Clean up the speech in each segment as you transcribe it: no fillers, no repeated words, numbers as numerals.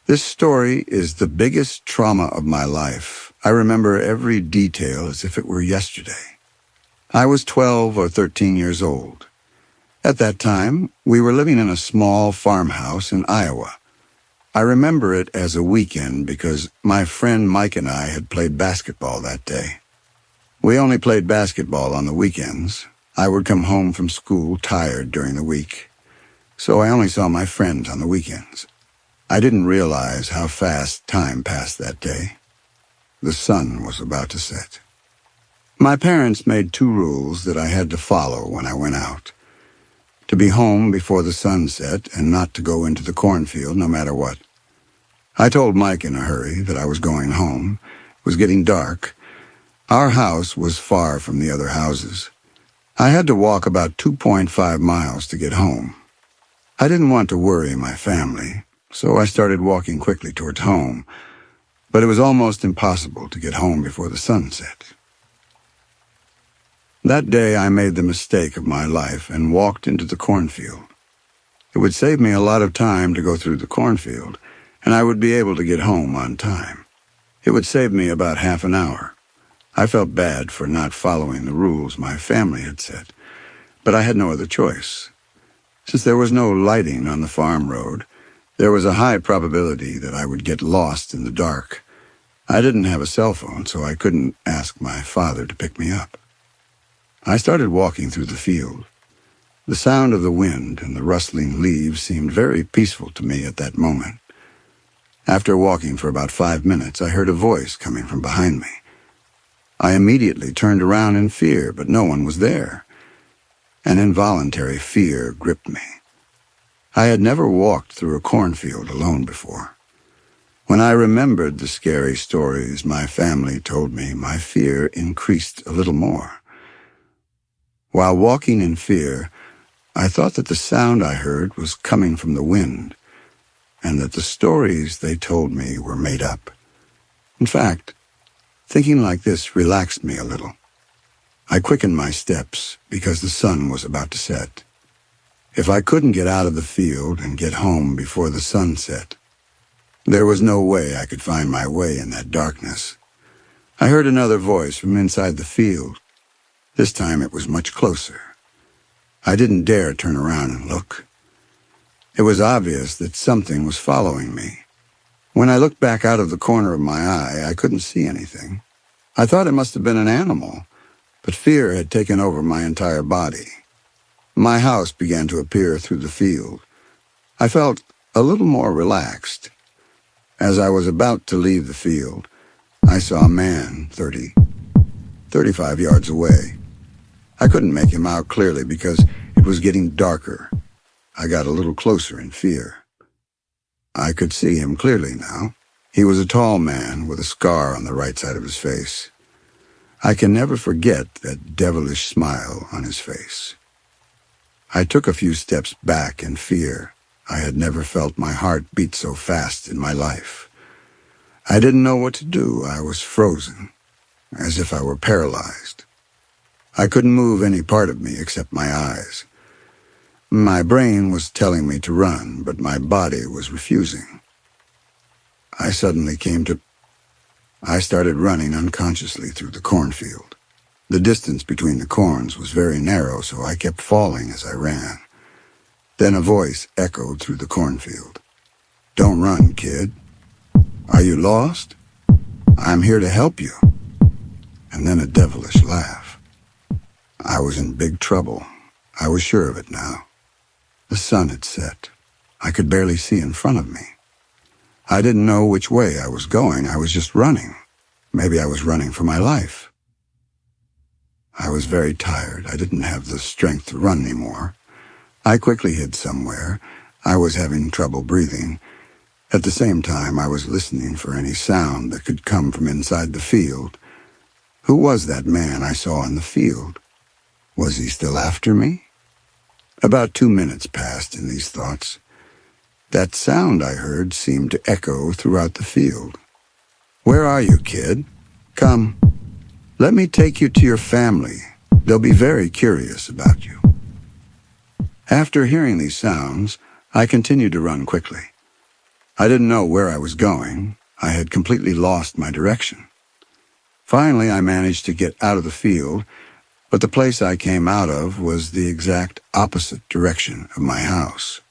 This story is the biggest trauma of my life. I remember every detail as if it were yesterday. I was 12 or 13 years old. At that time, we were living in a small farmhouse in Iowa. I remember it as a weekend because my friend Mike and I had played basketball that day. We only played basketball on the weekends. I would come home from school tired during the week, so I only saw my friends on the weekends. I didn't realize how fast time passed that day. The sun was about to set. My parents made 2 rules that I had to follow when I went out: to be home before the sun set and not to go into the cornfield no matter what. I told Mike in a hurry that I was going home. It was getting dark. Our house was far from the other houses. I had to walk about 2.5 miles to get home. I didn't want to worry my family, so I started walking quickly towards home, but it was almost impossible to get home before the sun set. That day I made the mistake of my life and walked into the cornfield. It would save me a lot of time to go through the cornfield, and I would be able to get home on time. It would save me about half an hour. I felt bad for not following the rules my family had set, but I had no other choice. Since there was no lighting on the farm road, there was a high probability that I would get lost in the dark. I didn't have a cell phone, so I couldn't ask my father to pick me up. I started walking through the field. The sound of the wind and the rustling leaves seemed very peaceful to me at that moment. After walking for about 5 minutes, I heard a voice coming from behind me. I immediately turned around in fear, but no one was there. An involuntary fear gripped me. I had never walked through a cornfield alone before. When I remembered the scary stories my family told me, my fear increased a little more. While walking in fear, I thought that the sound I heard was coming from the wind, and that the stories they told me were made up. In fact, thinking like this relaxed me a little. I quickened my steps because the sun was about to set. If I couldn't get out of the field and get home before the sun set, there was no way I could find my way in that darkness. I heard another voice from inside the field. This time it was much closer. I didn't dare turn around and look. It was obvious that something was following me. When I looked back out of the corner of my eye, I couldn't see anything. I thought it must have been an animal, but fear had taken over my entire body. My house began to appear through the field. I felt a little more relaxed. As I was about to leave the field, I saw a man 35 yards away. I couldn't make him out clearly because it was getting darker. I got a little closer in fear. I could see him clearly now. He was a tall man with a scar on the right side of his face. I can never forget that devilish smile on his face. I took a few steps back in fear. I had never felt my heart beat so fast in my life. I didn't know what to do. I was frozen, as if I were paralyzed. I couldn't move any part of me except my eyes. My brain was telling me to run, but my body was refusing. I started running unconsciously through the cornfield. The distance between the corns was very narrow, so I kept falling as I ran. Then a voice echoed through the cornfield. "Don't run, kid. Are you lost? I'm here to help you." And then a devilish laugh. I was in big trouble. I was sure of it now. The sun had set. I could barely see in front of me. I didn't know which way I was going. I was just running. Maybe I was running for my life. I was very tired. I didn't have the strength to run anymore. I quickly hid somewhere. I was having trouble breathing. At the same time, I was listening for any sound that could come from inside the field. Who was that man I saw in the field? Was he still after me? About 2 minutes passed in these thoughts. That sound I heard seemed to echo throughout the field. "Where are you, kid? Come. Let me take you to your family. They'll be very curious about you." After hearing these sounds, I continued to run quickly. I didn't know where I was going. I had completely lost my direction. Finally, I managed to get out of the field, but the place I came out of was the exact opposite direction of my house.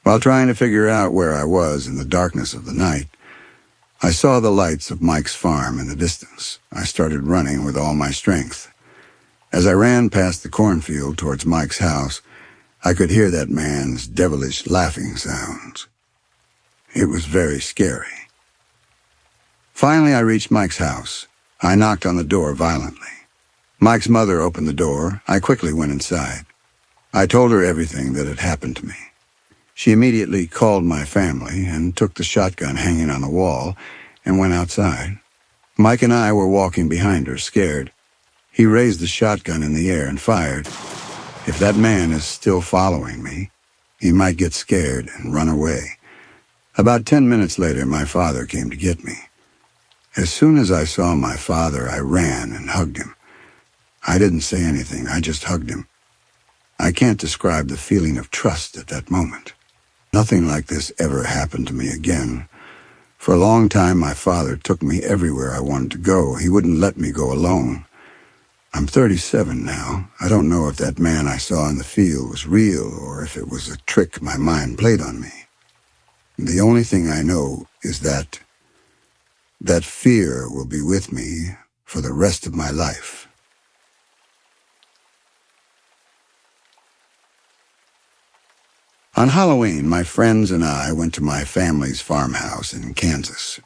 While trying to figure out where I was in the darkness of the night, I saw the lights of Mike's farm in the distance. I started running with all my strength. As I ran past the cornfield towards Mike's house, I could hear that man's devilish laughing sounds. It was very scary. Finally, I reached Mike's house. I knocked on the door violently. Mike's mother opened the door. I quickly went inside. I told her everything that had happened to me. She immediately called my family and took the shotgun hanging on the wall and went outside. Mike and I were walking behind her, scared. He raised the shotgun in the air and fired. If that man is still following me, he might get scared and run away. About 10 minutes later, my father came to get me. As soon as I saw my father, I ran and hugged him. I didn't say anything, I just hugged him. I can't describe the feeling of trust at that moment. Nothing like this ever happened to me again. For a long time, my father took me everywhere I wanted to go. He wouldn't let me go alone. I'm 37 now. I don't know if that man I saw in the field was real or if it was a trick my mind played on me. The only thing I know is that fear will be with me for the rest of my life. On Halloween, my friends and I went to my family's farmhouse in Kansas.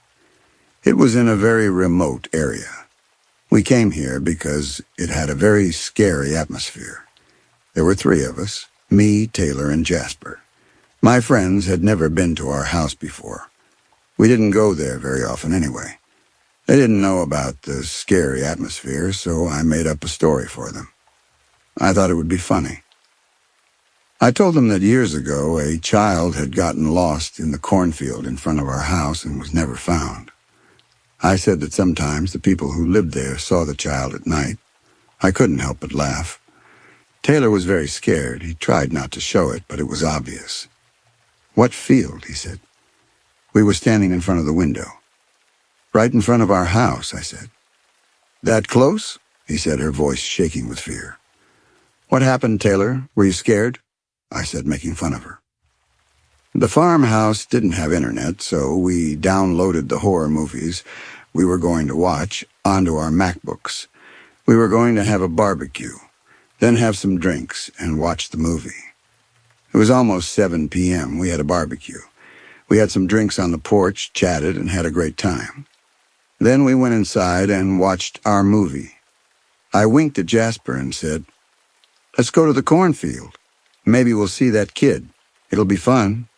It was in a very remote area. We came here because it had a very scary atmosphere. There were 3 of us, me, Taylor, and Jasper. My friends had never been to our house before. We didn't go there very often anyway. They didn't know about the scary atmosphere, so I made up a story for them. I thought it would be funny. I told them that years ago a child had gotten lost in the cornfield in front of our house and was never found. I said that sometimes the people who lived there saw the child at night. I couldn't help but laugh. Taylor was very scared. He tried not to show it, but it was obvious. "What field?" he said. We were standing in front of the window. "Right in front of our house," I said. "That close?" he said, her voice shaking with fear. "What happened, Taylor? Were you scared?" I said, making fun of her. The farmhouse didn't have internet, so we downloaded the horror movies we were going to watch onto our MacBooks. We were going to have a barbecue, then have some drinks and watch the movie. It was almost 7 p.m. We had a barbecue. We had some drinks on the porch, chatted, and had a great time. Then we went inside and watched our movie. I winked at Jasper and said, "Let's go to the cornfield. Maybe we'll see that kid. It'll be fun."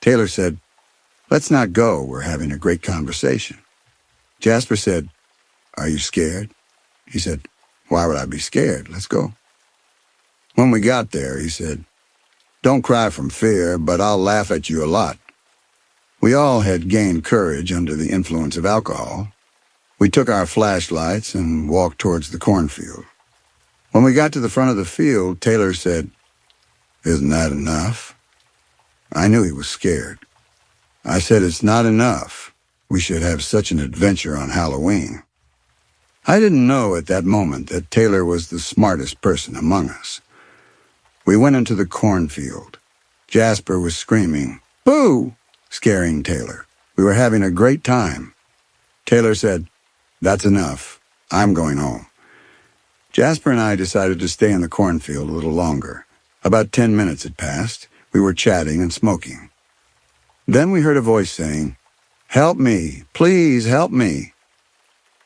Taylor said, "Let's not go. We're having a great conversation." Jasper said, "Are you scared?" He said, "Why would I be scared? Let's go." When we got there, he said, "Don't cry from fear, but I'll laugh at you a lot." We all had gained courage under the influence of alcohol. We took our flashlights and walked towards the cornfield. When we got to the front of the field, Taylor said, "Isn't that enough?" I knew he was scared. I said, "It's not enough. We should have such an adventure on Halloween." I didn't know at that moment that Taylor was the smartest person among us. We went into the cornfield. Jasper was screaming, "Boo!" scaring Taylor. We were having a great time. Taylor said, "That's enough. I'm going home." Jasper and I decided to stay in the cornfield a little longer. About 10 minutes had passed. We were chatting and smoking. Then we heard a voice saying, "Help me, please help me."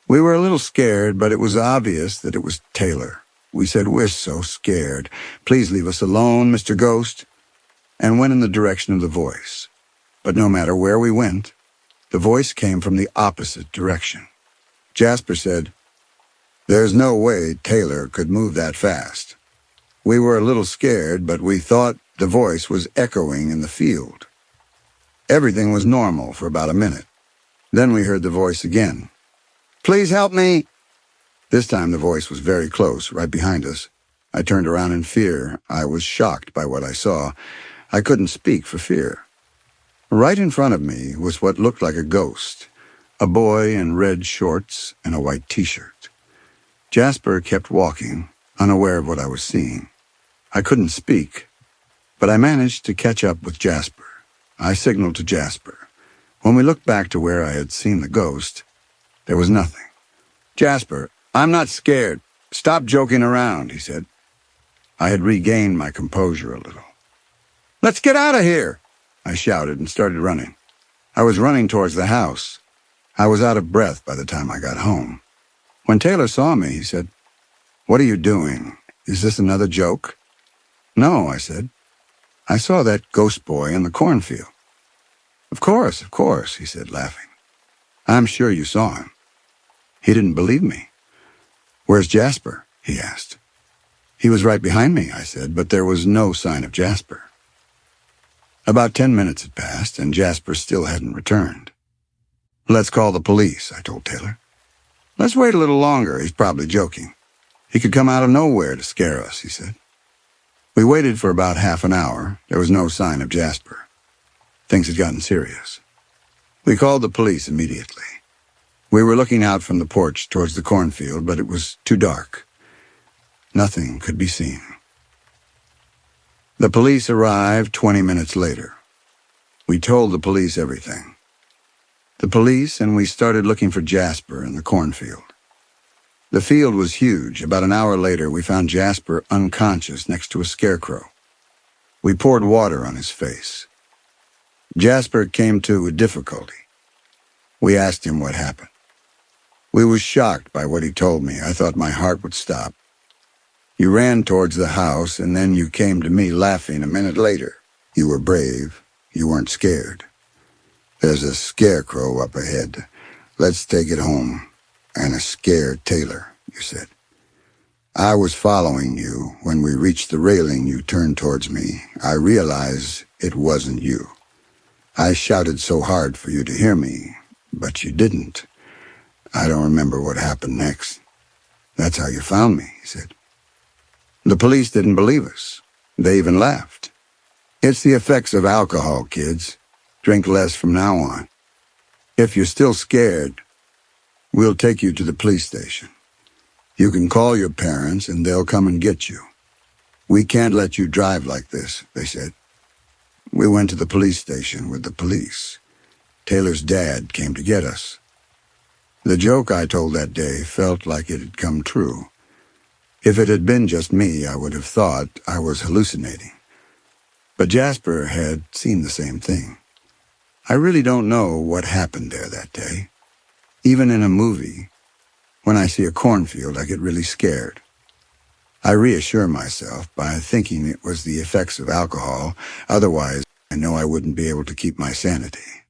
We were a little scared, but it was obvious that it was Taylor. We said, "We're so scared. Please leave us alone, Mr. Ghost," and went in the direction of the voice. But no matter where we went, the voice came from the opposite direction. Jasper said, "There's no way Taylor could move that fast." We were a little scared, but we thought the voice was echoing in the field. Everything was normal for about a minute. Then we heard the voice again. "Please help me." This time the voice was very close, right behind us. I turned around in fear. I was shocked by what I saw. I couldn't speak for fear. Right in front of me was what looked like a ghost, a boy in red shorts and a white t-shirt. Jasper kept walking, unaware of what I was seeing. I couldn't speak, but I managed to catch up with Jasper. I signaled to Jasper. When we looked back to where I had seen the ghost, there was nothing. "Jasper, I'm not scared. Stop joking around," he said. I had regained my composure a little. "Let's get out of here," I shouted and started running. I was running towards the house. I was out of breath by the time I got home. When Taylor saw me, he said, "What are you doing? Is this another joke?" "No," I said. "I saw that ghost boy in the cornfield." Of course," he said, laughing. "I'm sure you saw him." He didn't believe me. "Where's Jasper?" he asked. "He was right behind me," I said, but there was no sign of Jasper. About 10 minutes had passed, and Jasper still hadn't returned. "Let's call the police," I told Taylor. "Let's wait a little longer. He's probably joking. He could come out of nowhere to scare us," he said. We waited for about half an hour. There was no sign of Jasper. Things had gotten serious. We called the police immediately. We were looking out from the porch towards the cornfield, but it was too dark. Nothing could be seen. The police arrived 20 minutes later. We told the police everything. The police and we started looking for Jasper in the cornfield. The field was huge. About an hour later, we found Jasper unconscious next to a scarecrow. We poured water on his face. Jasper came to with difficulty. We asked him what happened. We was shocked by what he told me. I thought my heart would stop. "You ran towards the house, and then you came to me laughing a minute later. You were brave. You weren't scared. There's a scarecrow up ahead. Let's take it home. And a scared Taylor," you said. "I was following you. When we reached the railing, you turned towards me. I realized it wasn't you. I shouted so hard for you to hear me, but you didn't. I don't remember what happened next. That's how you found me," he said. The police didn't believe us. They even laughed. "It's the effects of alcohol, kids. Drink less from now on. If you're still scared, we'll take you to the police station. You can call your parents and they'll come and get you. We can't let you drive like this," they said. We went to the police station with the police. Taylor's dad came to get us. The joke I told that day felt like it had come true. If it had been just me, I would have thought I was hallucinating. But Jasper had seen the same thing. I really don't know what happened there that day. Even in a movie, when I see a cornfield, I get really scared. I reassure myself by thinking it was the effects of alcohol. Otherwise, I know I wouldn't be able to keep my sanity.